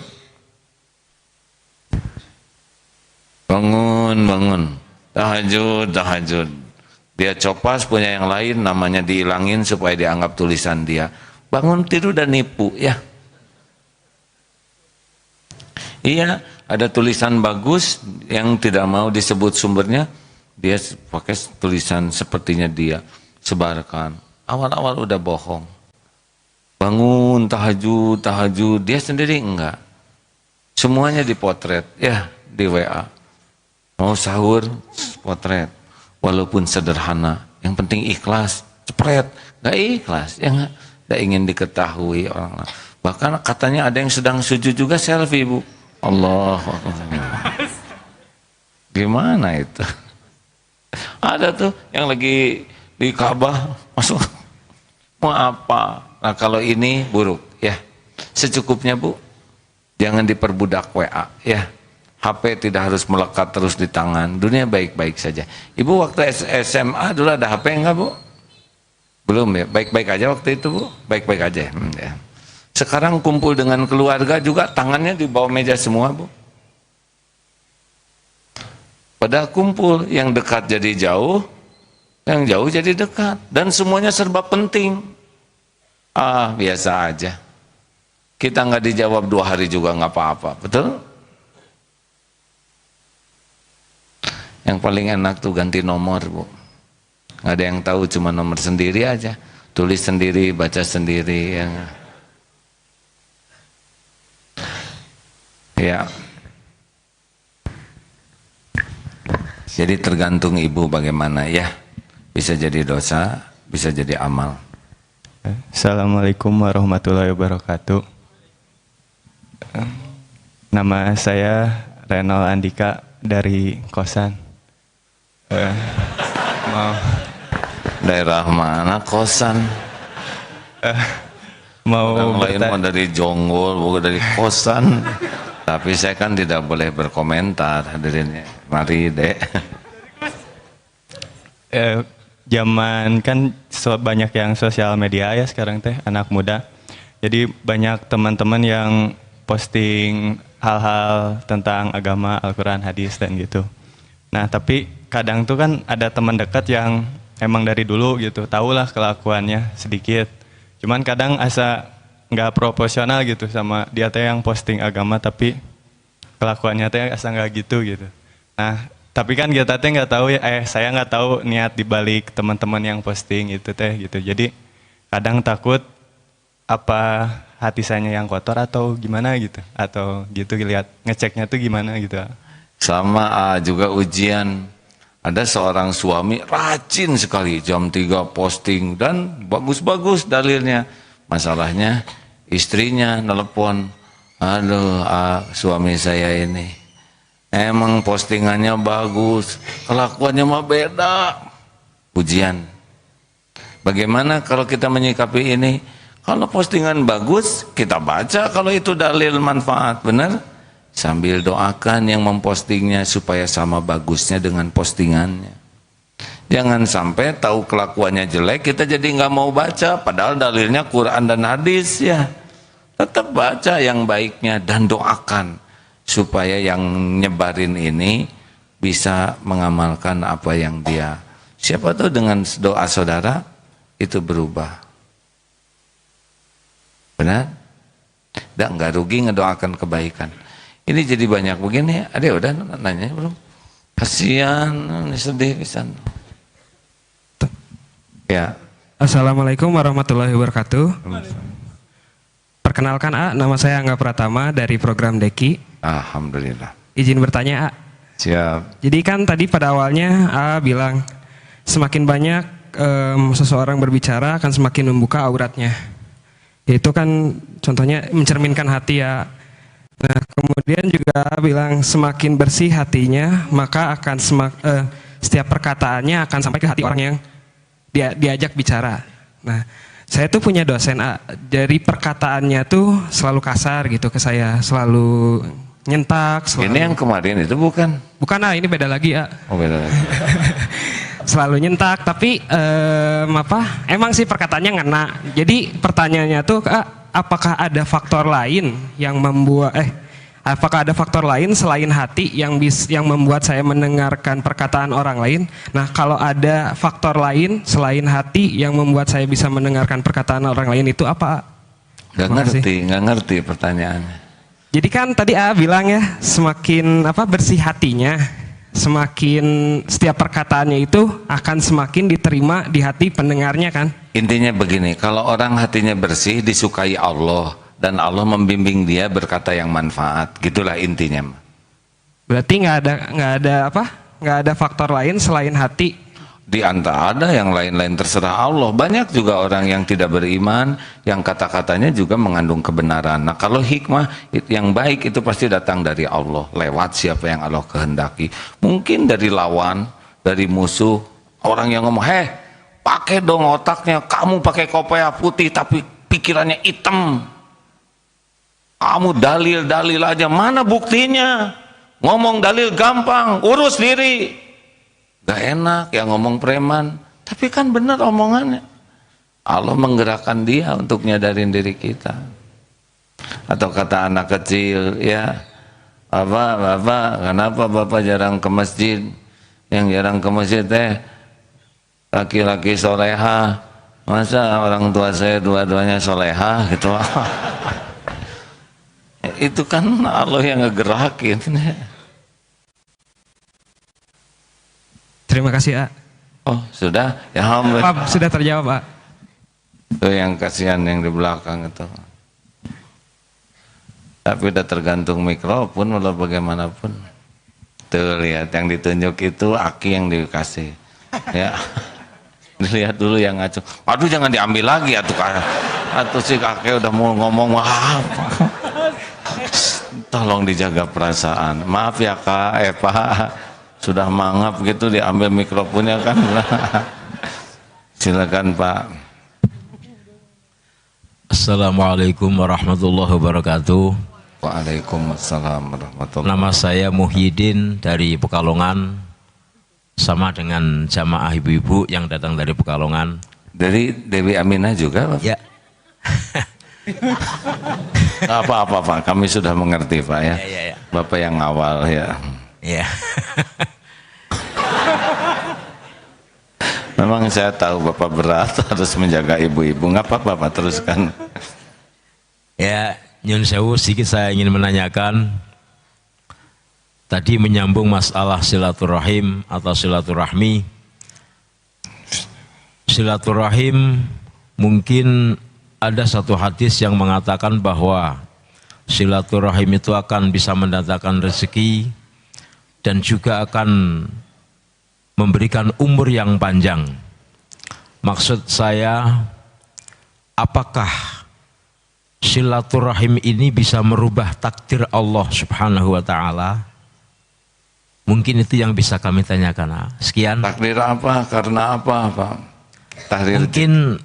Bangun. Tahajud. Dia copas punya yang lain, namanya dihilangin supaya dianggap tulisan dia. Bangun tidur dan nipu ya. Iya, ada tulisan bagus yang tidak mau disebut sumbernya, dia pakai tulisan sepertinya dia, sebarkan. Awal-awal udah bohong. Bangun tahajud, dia sendiri enggak. Semuanya dipotret, ya di WA. Mau sahur, potret. Walaupun sederhana, yang penting ikhlas, cepret, nggak ikhlas, ya nggak ingin diketahui orang. Bahkan katanya ada yang sedang sujud juga selfie Bu. Allah, gimana itu? Ada tuh yang lagi di Ka'bah masuk, mau apa? Nah kalau ini buruk ya, secukupnya Bu, jangan diperbudak WA ya. HP tidak harus melekat terus di tangan. Dunia baik-baik saja. Ibu waktu SMA dulu ada HP enggak Bu? Belum ya? Baik-baik aja waktu itu Bu? Baik-baik aja ya. Sekarang kumpul dengan keluarga juga tangannya di bawah meja semua Bu. Padahal kumpul, yang dekat jadi jauh, yang jauh jadi dekat. Dan semuanya serba penting. Biasa aja. Kita nggak dijawab 2 hari juga nggak apa-apa. Betul? Yang paling enak tuh ganti nomor Bu. Nggak ada yang tahu, cuma nomor sendiri aja. Tulis sendiri, baca sendiri. Ya. Jadi tergantung ibu bagaimana ya. Bisa jadi dosa, bisa jadi amal. Assalamualaikum warahmatullahi wabarakatuh. Nama saya Renal Andika dari Kosan. mau Daerah mana kosan? mau Orang lain mah dari Jonggol, bukan dari kosan. Tapi saya kan tidak boleh berkomentar, hadirin. Mari dek. Zaman kan banyak yang sosial media ya sekarang teh, anak muda. Jadi banyak teman-teman yang posting hal-hal tentang agama, Al-Quran, hadis dan gitu. Nah tapi kadang tuh kan ada teman dekat yang emang dari dulu gitu, tahulah kelakuannya sedikit. Cuman kadang asa nggak proporsional gitu sama dia teh yang posting agama tapi kelakuannya teh asa nggak gitu gitu. Nah tapi kan kita teh nggak tahu ya, saya nggak tahu niat dibalik teman-teman yang posting itu teh gitu. Jadi kadang takut apa hati saya yang kotor atau gimana gitu, atau gitu lihat ngeceknya tuh gimana gitu. Sama juga ujian. Ada seorang suami rajin sekali jam 3 posting dan bagus-bagus dalilnya. Masalahnya istrinya nelpon, aduh suami saya ini emang postingannya bagus, kelakuannya mah beda. Ujian. Bagaimana kalau kita menyikapi ini? Kalau postingan bagus, kita baca kalau itu dalil manfaat, benar? Sambil doakan yang mempostingnya supaya sama bagusnya dengan postingannya. Jangan sampai tahu kelakuannya jelek, kita jadi nggak mau baca, padahal dalilnya Quran dan hadis ya. Tetap baca yang baiknya dan doakan supaya yang nyebarin ini bisa mengamalkan apa yang dia. Siapa tahu dengan doa saudara itu berubah. Benar? Dan nggak rugi ngedoakan kebaikan. Ini jadi banyak begini. Ada udah nanya belum? Kasihan, sedih pisan. Ya. Assalamualaikum warahmatullahi wabarakatuh. Perkenalkan nama saya Angga Pratama dari program Deki. Alhamdulillah. Izin bertanya Siap. Jadi kan tadi pada awalnya bilang semakin banyak seseorang berbicara akan semakin membuka auratnya. Itu kan contohnya mencerminkan hati ya. Nah kemudian juga bilang semakin bersih hatinya maka akan setiap perkataannya akan sampai ke hati orang yang diajak bicara. Nah saya tuh punya dosen dari perkataannya tuh selalu kasar gitu ke saya, selalu nyentak. Ini yang kemarin itu bukan? Bukan ini beda lagi Oh beda lagi. Selalu nyentak tapi emang sih perkataannya ngena. Jadi pertanyaannya tuh apakah ada faktor lain yang membuat apakah ada faktor lain selain hati yang membuat saya mendengarkan perkataan orang lain? Nah, kalau ada faktor lain selain hati yang membuat saya bisa mendengarkan perkataan orang lain itu apa? Nggak ngerti pertanyaannya. Jadi kan tadi bilang ya, semakin bersih hatinya, semakin setiap perkataannya itu akan semakin diterima di hati pendengarnya kan? Intinya begini, kalau orang hatinya bersih disukai Allah dan Allah membimbing dia berkata yang manfaat, gitulah intinya. Berarti nggak ada faktor lain selain hati. Di antara ada yang lain-lain terserah Allah. Banyak juga orang yang tidak beriman, yang kata-katanya juga mengandung kebenaran. Nah kalau hikmah yang baik itu pasti datang dari Allah, lewat siapa yang Allah kehendaki. Mungkin dari lawan, dari musuh, orang yang ngomong, pakai dong otaknya, kamu pakai kopiah putih tapi pikirannya hitam. Kamu dalil-dalil aja, mana buktinya? Ngomong dalil gampang, urus diri. Gak enak yang ngomong preman, tapi kan benar omongannya. Allah menggerakkan dia untuk nyadarin diri kita. Atau kata anak kecil, ya, bapak, kenapa bapak jarang ke masjid? Yang jarang ke masjid laki-laki soleha. Masa orang tua saya dua-duanya soleha gitu. Itu kan Allah yang ngegerakin. Terima kasih, Oh, sudah? Ya alhamdulillah. Sudah terjawab, Pak. Itu yang kasihan yang di belakang itu. Tapi udah tergantung mikrofon walau bagaimanapun. Tuh lihat yang ditunjuk itu aki yang dikasih. Ya. Dilihat dulu yang ngaco. Aduh jangan diambil lagi atuh si kakek udah mau ngomong maaf. Tolong dijaga perasaan. Maaf ya Kak, Pak. sudah mangap gitu diambil mikrofonnya kan. Silakan Pak. Assalamualaikum warahmatullahi wabarakatuh. Waalaikumsalam warahmatullahi wabarakatuh. Nama saya Muhyiddin dari Pekalongan, sama dengan jamaah ibu-ibu yang datang dari Pekalongan. Dari Dewi Aminah juga Pak? Ya. Apa-apa Pak, kami sudah mengerti Pak ya. Ya. Bapak yang awal ya. Ya. Memang saya tahu Bapak berat harus menjaga ibu-ibu. Nggak apa-apa Pak, teruskan. Ya, nyun sewu, sedikit saya ingin menanyakan. Tadi menyambung masalah silaturahim atau silaturahmi. Silaturahim, mungkin ada satu hadis yang mengatakan bahwa silaturahim itu akan bisa mendatangkan rezeki dan juga akan memberikan umur yang panjang. Maksud saya, apakah silaturahim ini bisa merubah takdir Allah Subhanahu wa Ta'ala? Mungkin itu yang bisa kami tanyakan. Sekian. Takdir apa? Karena apa Pak? Takdir. Mungkin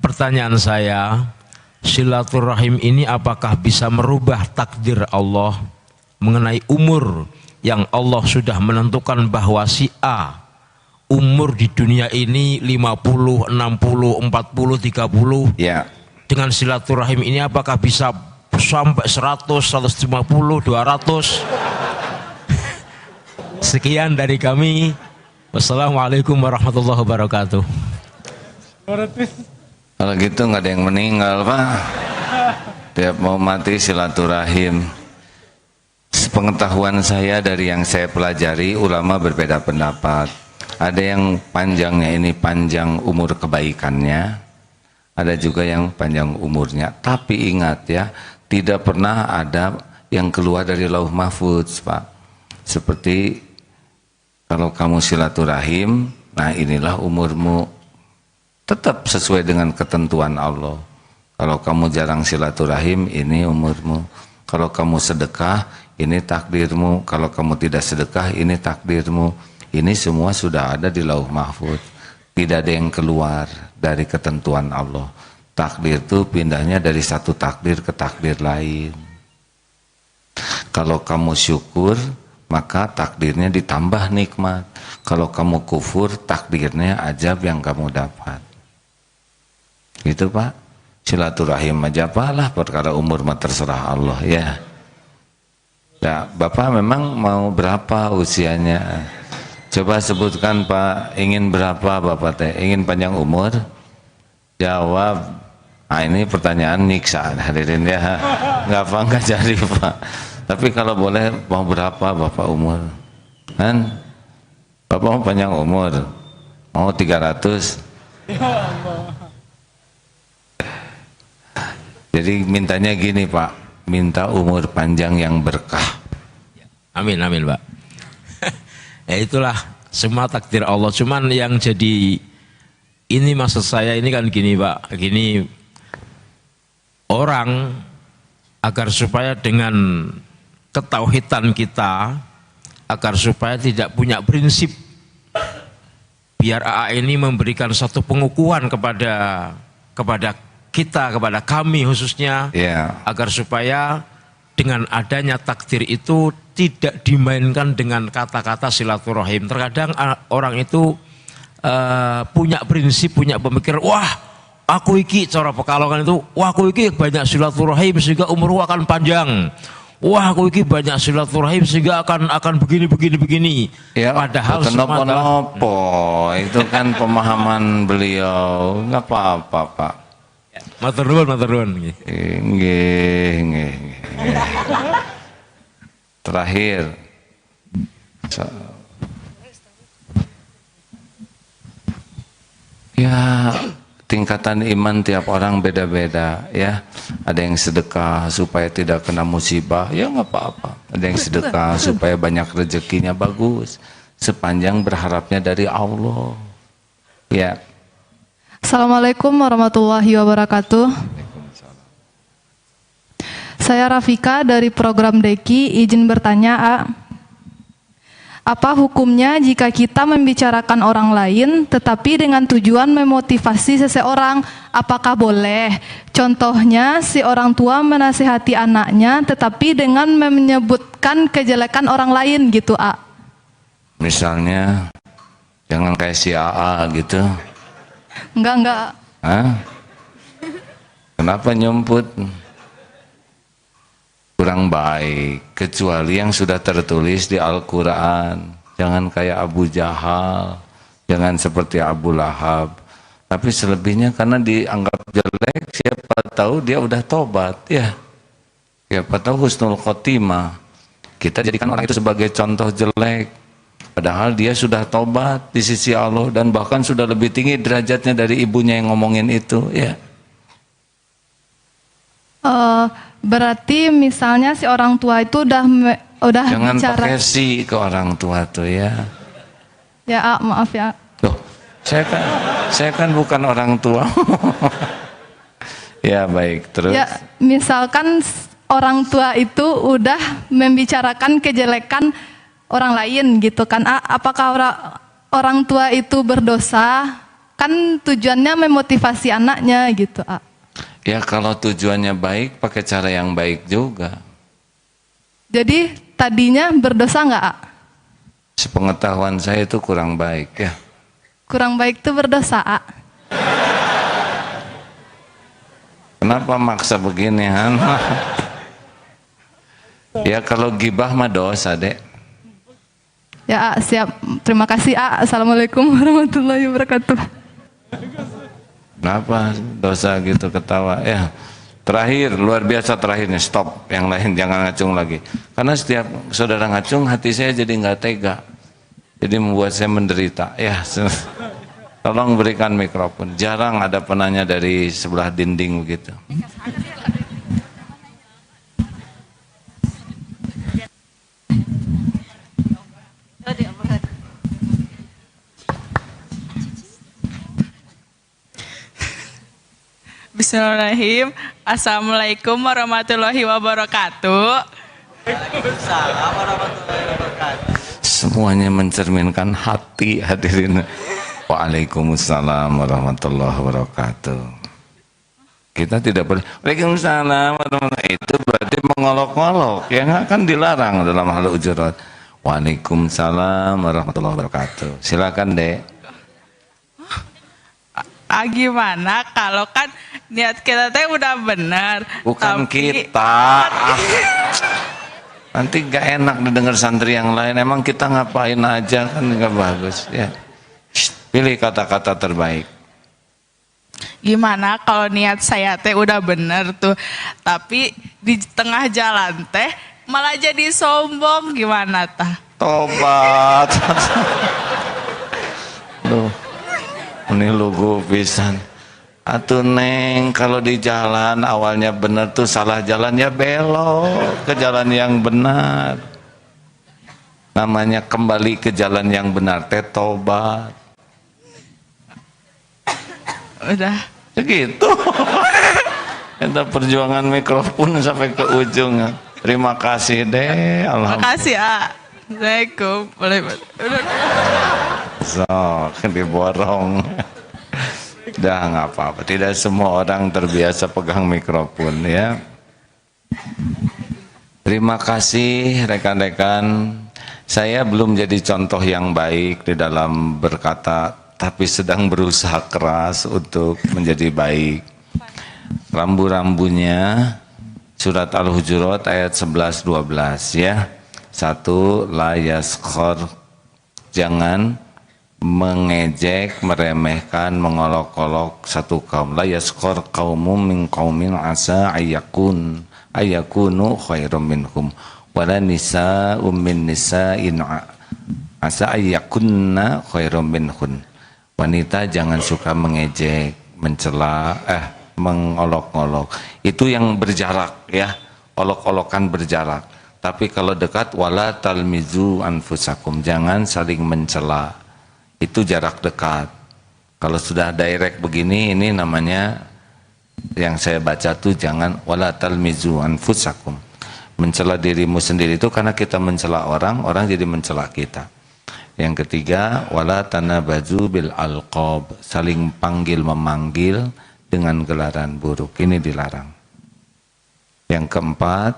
pertanyaan saya, silaturahim ini apakah bisa merubah takdir Allah mengenai umur yang Allah sudah menentukan bahwa si A umur di dunia ini 50, 60, 40, 30. Ya. Dengan silaturahim ini apakah bisa sampai 100, 150, 200? Sekian dari kami. Wassalamualaikum warahmatullahi wabarakatuh. Kalau gitu nggak ada yang meninggal Pak. Tiap mau mati silaturahim. Sepengetahuan saya dari yang saya pelajari, ulama berbeda pendapat. Ada yang panjangnya ini panjang umur kebaikannya, ada juga yang panjang umurnya. Tapi ingat ya, tidak pernah ada yang keluar dari lauh mahfudz Pak. Seperti kalau kamu silaturahim, nah inilah umurmu, tetap sesuai dengan ketentuan Allah. Kalau kamu jarang silaturahim, ini umurmu. Kalau kamu sedekah, ini takdirmu. Kalau kamu tidak sedekah, ini takdirmu. Ini semua sudah ada di lauh mahfudz. Tidak ada yang keluar dari ketentuan Allah. Takdir itu pindahnya dari satu takdir ke takdir lain. Kalau kamu syukur, maka takdirnya ditambah nikmat. Kalau kamu kufur, takdirnya azab yang kamu dapat. Gitu Pak. Silaturahim aja apalah, perkara umur mah terserah Allah ya. Ya, Bapak memang mau berapa usianya? Coba sebutkan Pak, ingin berapa Bapak teh? Ingin panjang umur? Jawab. Nah ini pertanyaan nyiksa hadirin ya. Nggak jadi Pak. Tapi kalau boleh mau berapa Bapak umur? Kan? Bapak mau panjang umur? Mau 300? Ya Allah. Jadi mintanya gini Pak, minta umur panjang yang berkah. Amin, amin Pak. Ya itulah semua takdir Allah. Cuman yang jadi ini maksud saya ini kan gini Pak, gini orang agar supaya dengan ketauhidan kita, agar supaya tidak punya prinsip, biar AA ini memberikan satu pengukuhan kepada kita, kepada kami khususnya, agar supaya dengan adanya takdir itu tidak dimainkan dengan kata-kata silaturahim. Terkadang orang itu punya prinsip, punya pemikiran, wah aku iki cara Pekalongan itu, wah aku iki banyak silaturahim sehingga umurku akan panjang. Wah aku iki banyak silaturahim sehingga akan begini. Ya, padahal nopo itu kan pemahaman beliau, nggak apa-apa Pak. Matur nuwun. Nggih. Terakhir. Ya, tingkatan iman tiap orang beda-beda ya. Ada yang sedekah supaya tidak kena musibah, ya nggak apa-apa. Ada yang sedekah supaya banyak rezekinya, bagus. Sepanjang berharapnya dari Allah. Ya. Assalamualaikum warahmatullahi wabarakatuh. Saya Rafika dari program Deki, izin bertanya A. Apa hukumnya jika kita membicarakan orang lain tetapi dengan tujuan memotivasi seseorang? Apakah boleh? Contohnya si orang tua menasihati anaknya tetapi dengan menyebutkan kejelekan orang lain gitu, A. Misalnya jangan kayak si AA gitu. Enggak. Hah? Kenapa nyumput? Kurang baik, kecuali yang sudah tertulis di Al-Quran. Jangan kayak Abu Jahal, jangan seperti Abu Lahab. Tapi selebihnya karena dianggap jelek, siapa tahu dia udah tobat, ya. Siapa tahu husnul khotimah. Kita jadikan orang itu sebagai contoh jelek. Padahal dia sudah tobat di sisi Allah dan bahkan sudah lebih tinggi derajatnya dari ibunya yang ngomongin itu, ya. Berarti misalnya si orang tua itu udah jangan bicara. pakai si ke orang tua tuh, ya. Ya, maaf ya. Loh, saya kan bukan orang tua. Ya, baik, terus. Ya, misalkan orang tua itu udah membicarakan kejelekan orang lain gitu kan. Apakah orang tua itu berdosa? Kan tujuannya memotivasi anaknya gitu, A. Ya kalau tujuannya baik, pakai cara yang baik juga. Jadi tadinya berdosa nggak, A? Sepengetahuan saya itu kurang baik, ya. Kurang baik itu berdosa, A. Kenapa maksa begini, Han? Ya kalau gibah mah dosa, Dek. Ya, A, siap. Terima kasih, A. Assalamualaikum warahmatullahi wabarakatuh. Kenapa dosa gitu ketawa? Ya, terakhir, luar biasa terakhirnya, stop. Yang lain jangan ngacung lagi. Karena setiap saudara ngacung, hati saya jadi nggak tega. Jadi membuat saya menderita. Ya, tolong berikan mikrofon. Jarang ada penanya dari sebelah dinding begitu. Bismillahirrahmanirrahim. Assalamualaikum warahmatullahi wabarakatuh. Waalaikumsalam warahmatullahi wabarakatuh. Semuanya mencerminkan hati hadirin. Waalaikumsalam warahmatullahi wabarakatuh. Kita tidak boleh Waalaikumsalam warahmatullahi wabarakatuh. Itu berarti mengolok-olok. Ya nggak, kan dilarang dalam hal ujurat. Waalaikumsalam warahmatullahi wabarakatuh. Silakan, Dek. Gimana kalau kan niat kita teh udah benar. Bukan tapi... kita. Nanti gak enak didengar santri yang lain. Emang kita ngapain aja, kan gak bagus, ya. Pilih kata-kata terbaik. Gimana kalau niat saya teh udah benar tuh, tapi di tengah jalan teh malah jadi sombong, gimana tah? Tobat. Loh, ini lugu pisan. Atuh Neng, kalau di jalan awalnya benar tuh salah jalan ya belok ke jalan yang benar. Namanya kembali ke jalan yang benar teh tobat. Udah. Segitu. Kita perjuangan mikrofon sampai ke ujung. Terima kasih deh. Terima kasih, A. Assalamualaikum. So, diborong. Udah nggak apa-apa. Tidak semua orang terbiasa pegang mikrofon, ya. Terima kasih rekan-rekan. Saya belum jadi contoh yang baik di dalam berkata, tapi sedang berusaha keras untuk menjadi baik. Rambu-rambunya surat Al-Hujurat ayat 11-12, ya. 1. La yaskhor, jangan mengejek, meremehkan, mengolok-olok satu kaum. La yaskhor qaumum min qaumin asa ayakunu khairum minhum wala nisa'um min nisa'in asa ayakunna khairum minhun. Wanita jangan suka mengejek, mencela, mengolok-olok. Itu yang berjarak, ya. Olok-olokan berjarak. Tapi kalau dekat, wala talmizu anfusakum, jangan saling mencela. Itu jarak dekat. Kalau sudah direct begini, ini namanya yang saya baca tuh jangan wala talmizu anfusakum. Mencela dirimu sendiri itu karena kita mencela orang, orang jadi mencela kita. Yang ketiga, wala tanabadzu bil alqab, saling panggil memanggil dengan gelaran buruk. Ini dilarang. Yang keempat,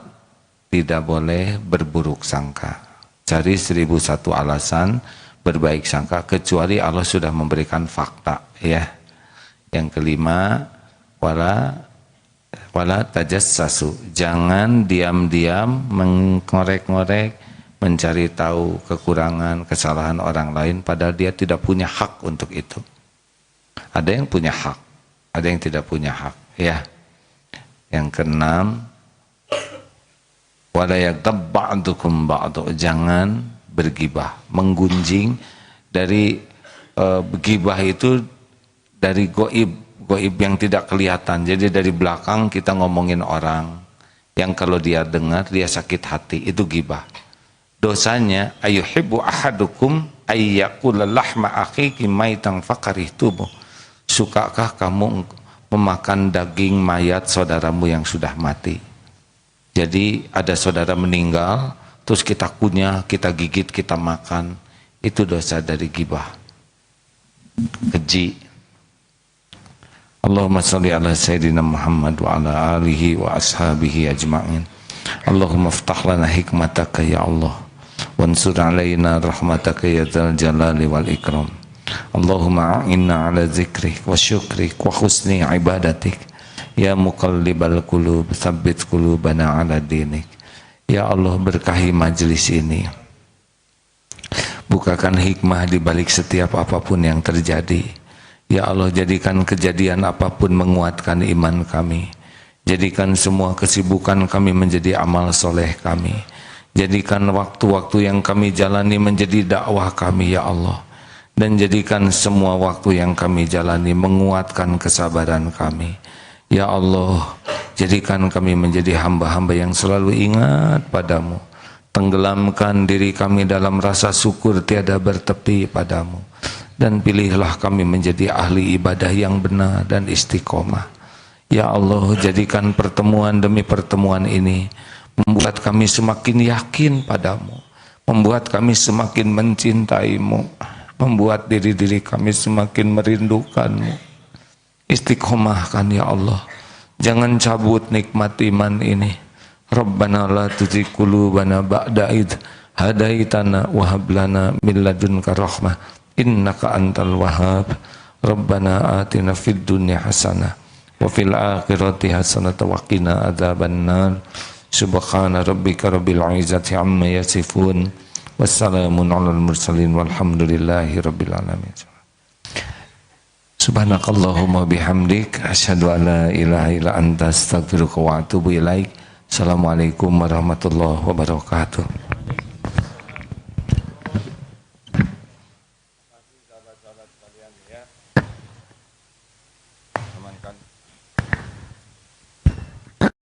tidak boleh berburuk sangka. Cari 1001 alasan berbaik sangka kecuali Allah sudah memberikan fakta, ya. Yang kelima, wala tajassasu, jangan diam-diam mengorek-ngorek, mencari tahu kekurangan, kesalahan orang lain padahal dia tidak punya hak untuk itu. Ada yang punya hak, ada yang tidak punya hak, ya. Yang keenam, wala yaghtab ba'dukum ba'du, jangan bergibah, menggunjing. Dari gibah itu dari goib yang tidak kelihatan. Jadi dari belakang kita ngomongin orang yang kalau dia dengar dia sakit hati, itu gibah. Dosanya ayuhibbu ahadukum ayyakula lahma akhihi maitan fakarihtumu. Sukakah kamu memakan daging mayat saudaramu yang sudah mati? Jadi ada saudara meninggal, terus kita kunyah, kita gigit, kita makan. Itu dosa dari gibah. Keji. Allahumma salli ala Sayyidina Muhammad wa ala alihi wa ashabihi ajma'in. Allahumma ftah lana hikmataka ya Allah. Wansur alaina rahmataka ya dzal jalali wal ikram. Allahumma a'inna ala zikrik wa syukrik wa husni ibadatik. Ya muqallibal qulub, tsabbit qulubana ala dinik. Ya Allah, berkahi majelis ini. Bukakan hikmah di balik setiap apapun yang terjadi. Ya Allah, jadikan kejadian apapun menguatkan iman kami. Jadikan semua kesibukan kami menjadi amal soleh kami. Jadikan waktu-waktu yang kami jalani menjadi dakwah kami ya Allah. Dan jadikan semua waktu yang kami jalani menguatkan kesabaran kami. Ya Allah, jadikan kami menjadi hamba-hamba yang selalu ingat padamu. Tenggelamkan diri kami dalam rasa syukur tiada bertepi padamu. Dan pilihlah kami menjadi ahli ibadah yang benar dan istiqomah. Ya Allah, jadikan pertemuan demi pertemuan ini membuat kami semakin yakin padamu, membuat kami semakin mencintaimu, membuat diri-diri kami semakin merindukanmu. Istiqomahkan ya Allah, jangan cabut nikmat iman ini. Rabbana la tuzigh qulubana ba'da idh hadaitana wa hab lana min ladunka rahmah innaka antal wahhab. Rabbana atina fid dunya hasanah wa fil akhirati hasanah wa qina adzabannar. Subhana rabbika rabbil izzati amma yasifun wassalamun alal mursalin walhamdulillahi rabbil alamin. Subhanakallahumma bihamdik asyhadu an la ilaha illa anta astaghfiruka wa atubu ilaik. Assalamualaikum warahmatullahi wabarakatuh.